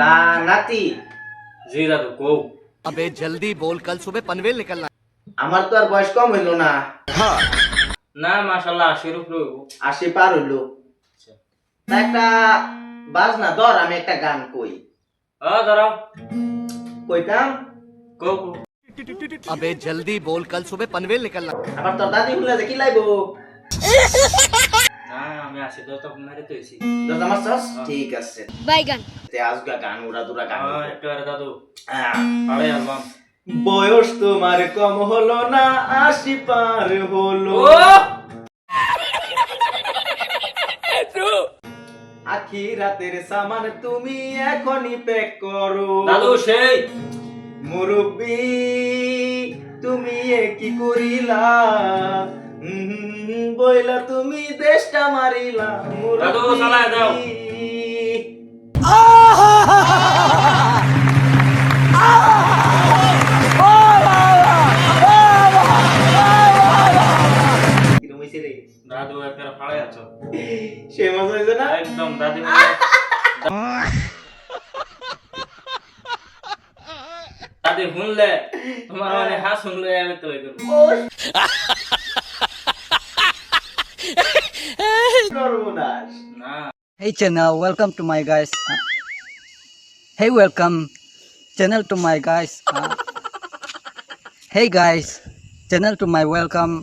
তা নাতি জি দাদু কও। अबे जल्दी बोल, कल सुबह पनवेल निकलना। আমার তো আর বয়স কম হইলো না, না মাশাআল্লাহ 80 উপরে হইব। 80 পার হইলো। আচ্ছা। তা একটা বাজনা ধর, আমি একটা গান কই। দাঁড়াও কইতাম কও কও। अबे जल्दी बोल, कल सुबह पनवेल निकलना। আবার তোর দাদি ভুলে যে কি লাইবো। না আমি 80 তো মারে তো হইছি। দাদা আমার সস ঠিক আছে। বাইগান তে আজগা গান উড়া দুরা গান। একবারে দাদু আহ, পারে অ্যালবাম। বয়স তোমার কম হলো না, 80 পার হলো। আখি রাতের সামান তুমি এখনই প্যাক করো। দাদু সেই মুরব্বি তুমি এ কি করিলা, বইলা তুমি দেশটা মারিলা। দাদু চালায় দাও। কিরম হইছে রে? দাদু একবারে ফাড়ে আছো সে মজা হয়েছে না? একদম দাদি দাদি শুনলে তোমার মানে হাত শুনলে আমি তো এই করবো। সর্বনাশ। না Hey channel, welcome to my guys. Hey, welcome channel to my guys. Hey guys, channel to my welcome.